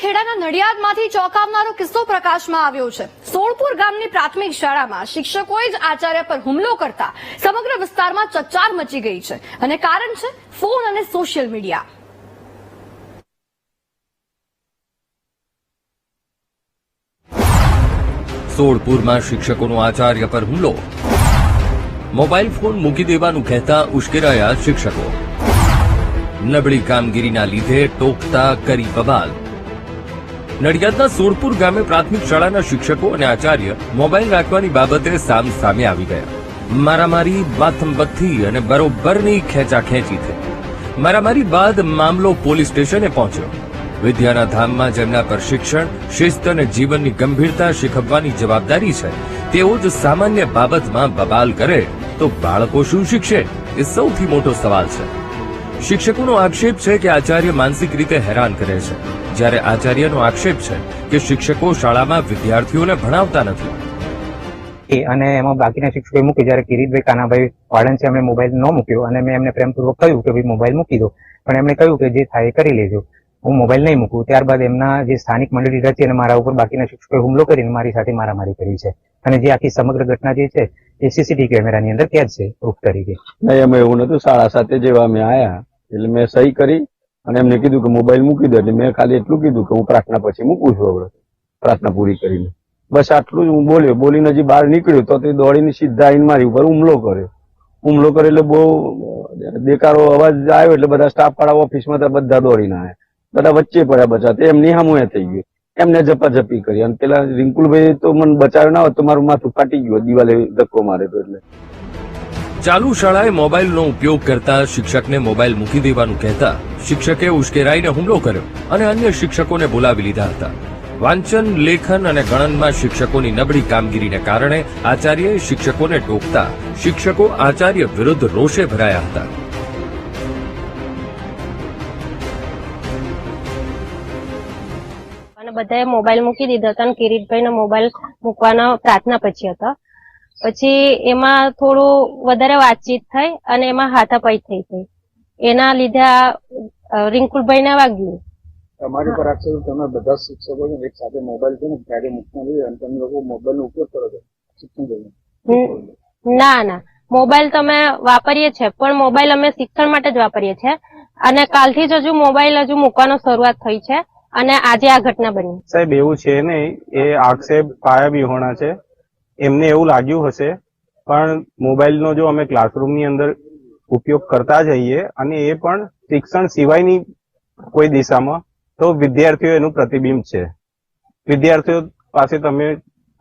ખેડાના નડિયાદમાંથી ચોંકાવનારો કિસ્સો પ્રકાશમાં આવ્યો છે। સોળપુર ગામની પ્રાથમિક શાળામાં શિક્ષકોએ જ આચાર્ય પર હુમલો કરતા સમગ્ર વિસ્તારમાં ચકચાર મચી ગઈ છે અને કારણ છે ફોન અને સોશિયલ મીડિયા। સોળપુરમાં શિક્ષકોનો આચાર્ય પર હુમલો, મોબાઈલ ફોન મૂકી દેવાનું કહેતા ઉશ્કેરાયા શિક્ષકો, નબળી કામગીરીના લીધે ટોકતા કરી બબાલ। નડિયાદના સોળપુર ગામે પ્રાથમિક શાળાના શિક્ષકો અને આચાર્ય મોબાઈલ રાખવાની બાબતે સામે આવી ગયા। મારામારી, બાથમબત્થી અને બરોબરની ખેંચાખેંચી થઈ। મારામારી બાદ મામલો પોલીસ સ્ટેશને પહોંચ્યો। વિદ્યાના ધામમાં જેમના પર શિક્ષણ, શિસ્ત અને જીવનની ગંભીરતા શીખવવાની જવાબદારી છે, તેઓ જ સામાન્ય બાબતમાં બબાલ કરે તો બાળકો શું શીખશે, એ સૌથી મોટો સવાલ છે। શિક્ષકોનો આક્ષેપ છે કે આચાર્ય માનસિક રીતે હેરાન કરે છે, જ્યારે આચાર્યનો આક્ષેપ છે કે શિક્ષકો શાળામાં વિદ્યાર્થીઓને ભણાવતા નથી। અને એમાં બાકીના શિક્ષકોએ મૂકી, જ્યારે કિરીટભાઈ કાનાભાઈ વાળંદ છે, એમણે મોબાઈલ ન મૂક્યો અને મેં એમને પ્રેમપૂર્વક કહ્યું કે ભાઈ મોબાઈલ મૂકી દો, પણ એમણે કહ્યું કે જે થાય એ કરી લેજો, હું મોબાઈલ નહીં મૂકું। ત્યારબાદ એમના જે સ્થાનિક મંડળી રચી અને મારા ઉપર બાકીના શિક્ષકોએ હુમલો કરીને મારી સાથે મારામારી કરી છે અને જે આખી સમગ્ર ઘટના જે છે એ સીસીટીવી કેમેરાની અંદર કેદ છે પ્રૂફ તરીકે। નહીં, અમે એવું નતું, શાળા સાથે જેવા અમે આયા એટલે મેં સહી કરી અને એમને કીધું કે મોબાઈલ મૂકી દો, એટલે મેં ખાલી એટલું કીધું કે હું પ્રાર્થના પછી મૂકું છું, હવે પ્રાર્થના પૂરી કરીને બસ આટલું જ હું બોલ્યો। બોલીને હજી બહાર નીકળ્યો તો તે દોડીને સીધા આઈને મારી ઉપર હુમલો કર્યો એટલે બહુ દેકારો અવાજ આવ્યો એટલે બધા સ્ટાફ વાળા ઓફિસમાં બધા દોડીને આવ્યા, બધા વચ્ચે પડ્યા બચાવ, એમની સામું થઈ ગયું, એમને ઝપાઝપી કરી અને પેલા રિંકુલભાઈ તો મને બચાવ્યો ના હોત તો મારું માથું ફાટી ગયું, દિવાલે ધક્કો મારે તો એટલે। ચાલુ શાળાએ મોબાઈલનો ઉપયોગ કરતા શિક્ષકને મોબાઈલ મૂકી દેવાનું કહેતા શિક્ષકે ઉશ્કેરાઈને હુમલો કર્યો અને અન્ય શિક્ષકોને બોલાવી લીધા હતા। વાંચન, લેખન અને ગણનમાં શિક્ષકોની નબળી કામગીરીને કારણે આચાર્યએ શિક્ષકોને ટોકતા શિક્ષકો આચાર્ય વિરુદ્ધ રોષે ભરાયા હતા। બધાએ મોબાઈલ મૂકી દીધો હતો અને કિરીટભાઈનો મોબાઈલ મૂકવાનો પ્રાર્થના પછી હતો। પછી એમાં થોડું વધારે વાતચીત થઈ અને એમાં હાથાપાઈ થઈ, એના લીધે રિંકુલભાઈને વાગ્યું। તમારી પર આક્ષેપ, તમે બધા શિક્ષકો એક સાથે મોબાઈલ છે ને ક્યારે મૂકવાનો અને તમે લોકો મોબાઈલ નો ઉપયોગ કરો છો શિક્ષણ? ના, મોબાઈલ તો અમે વાપરીએ છીએ, પણ મોબાઈલ અમે શિક્ષણ માટે જ વાપરીએ છીએ અને કાલથી જ હજુ મોબાઈલ મૂકવાનો શરૂઆત થઈ છે અને આજે આ ઘટના બની। સાહેબ એવું છે નહીં, એ આક્ષેપ પાયા વિહોણા છે। એમને એવું લાગ્યું હશે, પણ મોબાઈલનો જો અમે ક્લાસરૂમની અંદર ઉપયોગ કરતા જઈએ અને એ પણ શિક્ષણ સિવાયની કોઈ દિશામાં, તો વિદ્યાર્થીઓ એનું પ્રતિબિંબ છે। વિદ્યાર્થીઓ પાસે તમે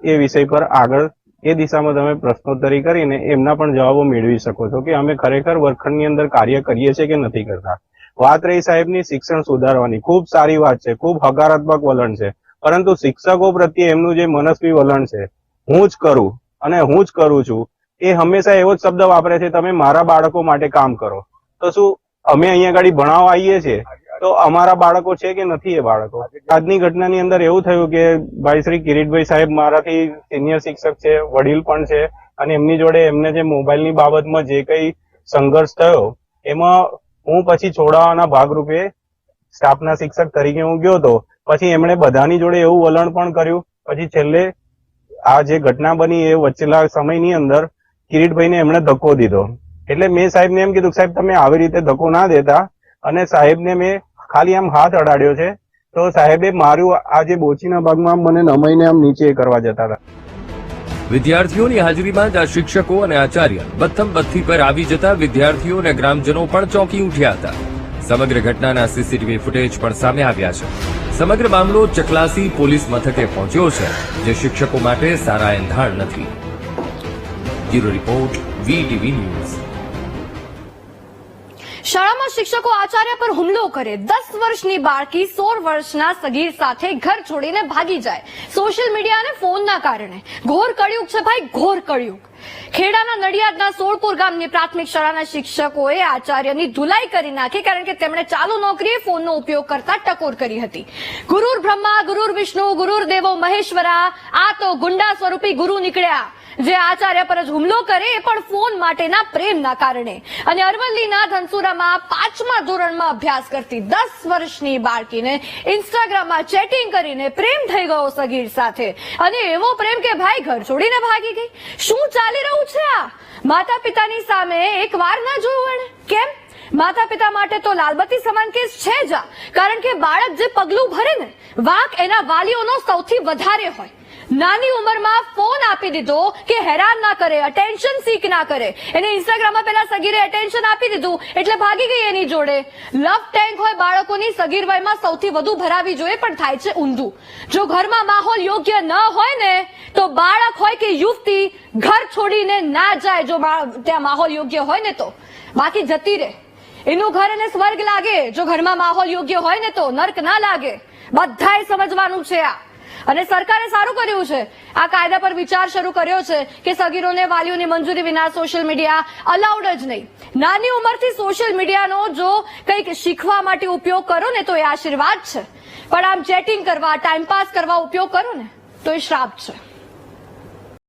એ વિષય પર આગળ એ દિશામાં તમે પ્રશ્નોત્તરી કરીને એમના પણ જવાબો મેળવી શકો છો કે અમે ખરેખર વર્ગખંડની અંદર કાર્ય કરીએ છીએ કે નથી કરતા। વાત રહી સાહેબની શિક્ષણ સુધારવાની, ખૂબ સારી વાત છે, ખૂબ હકારાત્મક વલણ છે, પરંતુ શિક્ષકો પ્રત્યે એમનું જે મનસ્વી વલણ છે, હું જ કરું અને હું જ કરું છું, એ હંમેશા એવો જ શબ્દ વાપરે છે, તમે મારા બાળકો માટે કામ કરો। તો શું અમે અહીંયા આગળ ભણાવવા આવીએ છીએ તો અમારા બાળકો છે કે નથી એ બાળકો? આજની ઘટનાની અંદર એવું થયું કે ભાઈ શ્રી કિરીટભાઈ સાહેબ મારાથી સિનિયર શિક્ષક છે, વડીલ પણ છે, અને એમની જોડે એમને જે મોબાઈલની બાબતમાં જે કઈ સંઘર્ષ થયો એમાં હું પછી છોડાવવાના ભાગરૂપે સ્ટાફના શિક્ષક તરીકે હું ગયો હતો। પછી એમણે બધાની જોડે એવું વલણ પણ કર્યું। પછી છેલ્લે આ જે ઘટના બની એ વચ્ચેલા સમયની અંદર કિરીટભાઈને એમણે ધક્કો દીધો, એટલે મેં સાહેબને એમ કીધું સાહેબ તમે આવી રીતે ધક્કો ના દેતા, અને સાહેબને મેં ખાલી આમ હાથ અડાડ્યો છે તો સાહેબે મારું આ જે બોચીના ભાગમાં મને નમાઈને આમ નીચે કરવા જતા હતા। વિદ્યાર્થીઓની હાજરીમાં જ આ શિક્ષકો અને આચાર્ય બથમબત્થી પર આવી જતા વિદ્યાર્થીઓ અને ગ્રામજનો પણ ચોંકી ઉઠ્યા હતા। સમગ્ર ઘટનાના સીસીટીવી ફૂટેજ પણ સામે આવ્યા છે। સમગ્ર મામલો ચકલાસી પોલીસ મથકે પહોંચ્યો છે, જે શિક્ષકો માટે સારા એંધાણ નથી। Bureau report, VTV news. શાળામાં શિક્ષકો આચાર્ય પર હુમલો કરે, 10 વર્ષની બાળકી 16 વર્ષના સગીર સાથે ઘર છોડીને ભાગી જાય, સોશિયલ મીડિયા અને ફોનના કારણે। ઘોર કળિયુગ છે ભાઈ, ઘોર કળિયુગ। ખેડાના નડિયાદના સોળપુર ગામની પ્રાથમિક શાળાના શિક્ષકોએ આચાર્યની ધુલાઈ કરી નાખી, કારણ કે તેમણે ચાલુ નોકરીએ ફોનનો ઉપયોગ કરતા ટકોર કરી હતી. ગુરુર બ્રહ્મા, ગુરુર વિષ્ણુ, ગુરુર દેવો મહેશ્વરા, આ તો ગુંડા સ્વરૂપી ગુરુ નીકળ્યા, જે આચાર્ય પર જ હુમલો કરે એ પણ ફોન માટેના પ્રેમના કારણે. અને અરવલ્લીના ધનસુરામાં 5મા ધોરણમાં અભ્યાસ કરતી 10 વર્ષની બાળકીને ઇન્સ્ટાગ્રામમાં ચેટિંગ કરીને પ્રેમ થઈ ગયો સગીર સાથે, અને એવો પ્રેમ કે ભાઈ ઘર છોડીને ભાગી ગઈ. શું ચાલી રહ્યું છે આ? માતા પિતાની સામે એક વાર ના જોયું એણે? કેમ? માતા પિતા માટે તો લાલબત્તી સમાન કેસ છે જ, કારણ કે બાળક જે પગલું ભરે ને, વાંક એના વાલીઓનો સૌથી વધારે હોય. નાની ઉંમરમાં ફોન આપી દીધો કે હેરાન ના કરે, અટેન્શન સીક ના કરે. એને ઇન્સ્ટાગ્રામમાં પેલા સગીરે અટેન્શન આપી દીધું એટલે ભાગી ગઈ એની જોડે. લવ ટેન્ક હોય બાળકોની સગીર વયમાં સૌથી વધુ ભરાવી જોઈએ, પણ થાય છે ઊંધું. જો ઘરમાં માહોલ યોગ્ય ન હોય ને તો બાળક હોય કે યુવતી ઘર છોડીને ના જાય, જો ત્યાં માહોલ યોગ્ય હોય ને તો. બાકી જતી રહે. એનું ઘર એને સ્વર્ગ લાગે જો ઘરમાં માહોલ યોગ્ય હોય ને તો, નર્ક ના લાગે. બધાએ સમજવાનું છે આ. અને સરકારે સારું કર્યું છે, આ કાયદા પર વિચાર શરૂ કર્યો છે કે સગીરોને વાલીઓની મંજૂરી વિના સોશિયલ મીડિયા અલાઉડ જ નહીં. નાની ઉંમરથી સોશિયલ મીડિયાનો જો કંઈક શીખવા માટે ઉપયોગ કરો ને તો એ આશીર્વાદ છે, પણ આમ ચેટિંગ કરવા, ટાઈમપાસ કરવા ઉપયોગ કરો ને તો એ શ્રાપ છે.